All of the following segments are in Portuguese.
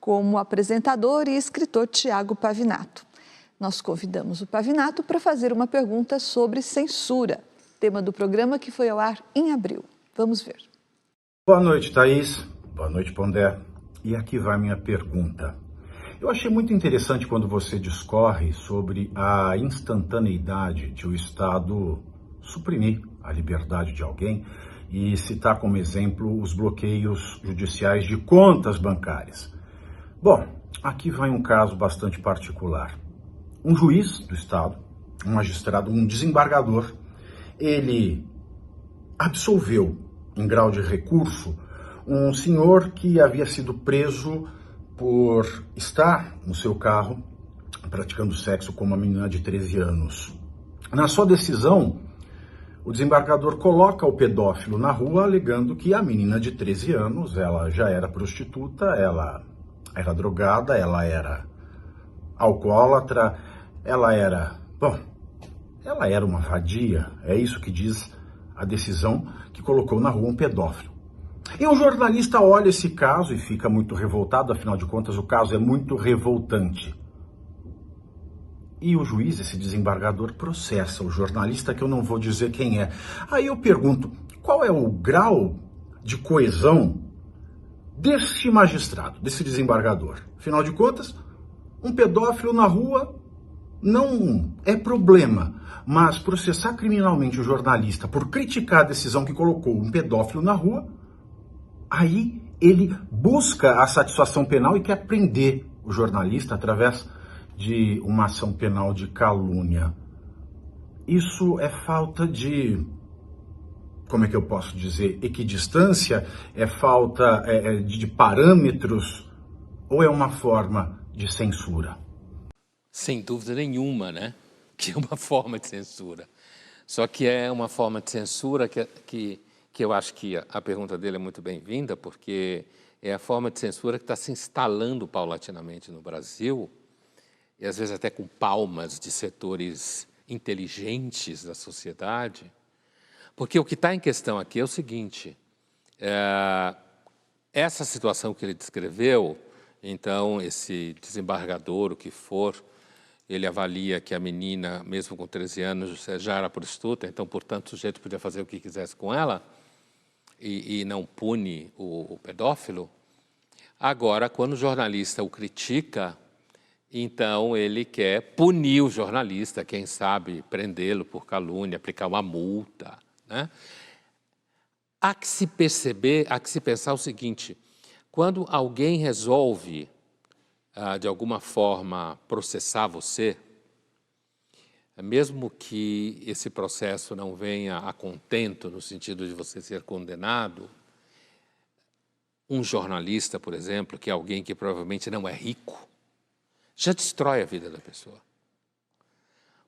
como o apresentador e escritor Tiago Pavinato. Nós convidamos o Pavinato para fazer uma pergunta sobre censura, tema do programa que foi ao ar em abril. Vamos ver. Boa noite, Thaís. Boa noite, Pondé. E aqui vai minha pergunta. Eu achei muito interessante quando você discorre sobre a instantaneidade de o Estado suprimir a liberdade de alguém e citar como exemplo os bloqueios judiciais de contas bancárias. Bom, aqui vai um caso bastante particular. Um juiz do Estado, um magistrado, um desembargador, ele absolveu, em grau de recurso, um senhor que havia sido preso por estar no seu carro praticando sexo com uma menina de 13 anos. Na sua decisão, o desembargador coloca o pedófilo na rua, alegando que a menina de 13 anos, ela já era prostituta, ela era drogada, ela era alcoólatra, ela era uma vadia, é isso que diz a decisão que colocou na rua um pedófilo. E um jornalista olha esse caso e fica muito revoltado, afinal de contas o caso é muito revoltante. E o juiz, esse desembargador, processa o jornalista, que eu não vou dizer quem é. Aí eu pergunto, qual é o grau de coesão desse magistrado, desse desembargador? Afinal de contas, um pedófilo na rua não é problema, mas processar criminalmente o jornalista por criticar a decisão que colocou um pedófilo na rua, aí ele busca a satisfação penal e quer prender o jornalista através de uma ação penal de calúnia. Isso é falta de, como é que eu posso dizer, equidistância? É falta de parâmetros? Ou é uma forma de censura? Sem dúvida nenhuma, né? Que é uma forma de censura. Só que é uma forma de censura que eu acho que a pergunta dele é muito bem-vinda, porque é a forma de censura que está se instalando paulatinamente no Brasil, e às vezes até com palmas de setores inteligentes da sociedade, porque o que está em questão aqui é o seguinte, essa situação que ele descreveu, então esse desembargador, o que for, ele avalia que a menina, mesmo com 13 anos, já era prostituta, então, portanto, o sujeito podia fazer o que quisesse com ela e não pune o pedófilo. Agora, quando o jornalista o critica, então ele quer punir o jornalista, quem sabe prendê-lo por calúnia, aplicar uma multa, né? Há que se perceber, há que se pensar o seguinte, quando alguém resolve de alguma forma processar você, mesmo que esse processo não venha a contento, no sentido de você ser condenado, um jornalista, por exemplo, que é alguém que provavelmente não é rico, já destrói a vida da pessoa.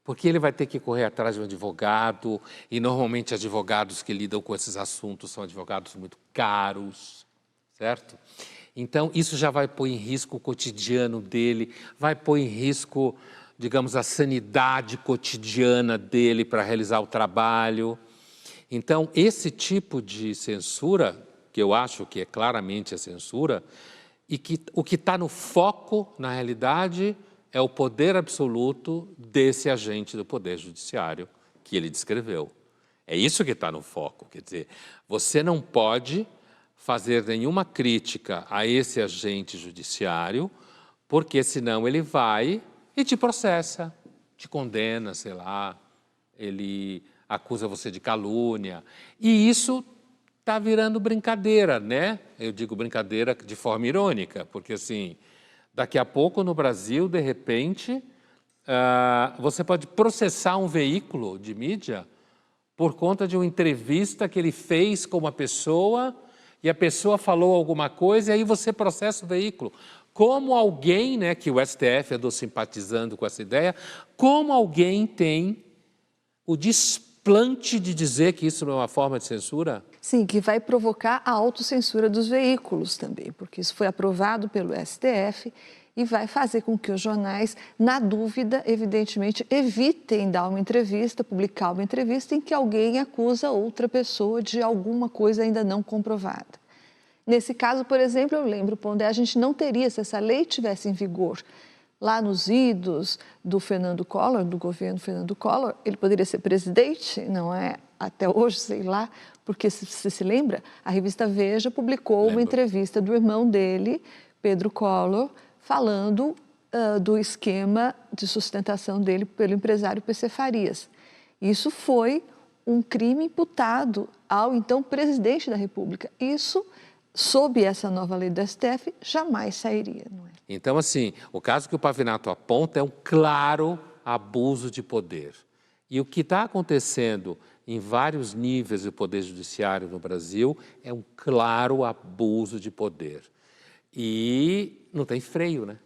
Porque ele vai ter que correr atrás de um advogado, e normalmente advogados que lidam com esses assuntos são advogados muito caros, certo? Então, isso já vai pôr em risco o cotidiano dele, vai pôr em risco, digamos, a sanidade cotidiana dele para realizar o trabalho. Então, esse tipo de censura, que eu acho que é claramente a censura, e que o que está no foco, na realidade, é o poder absoluto desse agente do Poder Judiciário que ele descreveu. É isso que está no foco, quer dizer, você não pode fazer nenhuma crítica a esse agente judiciário, porque senão ele vai e te processa, te condena, sei lá, ele acusa você de calúnia. E isso está virando brincadeira, né? Eu digo brincadeira de forma irônica, porque assim, daqui a pouco no Brasil, de repente, você pode processar um veículo de mídia por conta de uma entrevista que ele fez com uma pessoa e a pessoa falou alguma coisa e aí você processa o veículo. Como alguém, né, que o STF andou simpatizando com essa ideia, como alguém tem o desplante de dizer que isso não é uma forma de censura? Sim, que vai provocar a autocensura dos veículos também, porque isso foi aprovado pelo STF e vai fazer com que os jornais, na dúvida, evidentemente, evitem dar uma entrevista, publicar uma entrevista em que alguém acusa outra pessoa de alguma coisa ainda não comprovada. Nesse caso, por exemplo, eu lembro, Pondé, a gente não teria, se essa lei tivesse em vigor lá nos idos do Fernando Collor, do governo Fernando Collor, ele poderia ser presidente, não é? Até hoje, sei lá, porque se lembra, a revista Veja publicou uma entrevista do irmão dele, Pedro Collor, falando do esquema de sustentação dele pelo empresário PC Farias. Isso foi um crime imputado ao então presidente da República. Isso, sob essa nova lei do STF, jamais sairia, não é? Então, assim, o caso que o Pavinato aponta é um claro abuso de poder. E o que está acontecendo em vários níveis do Poder Judiciário no Brasil é um claro abuso de poder. E não tem freio, né?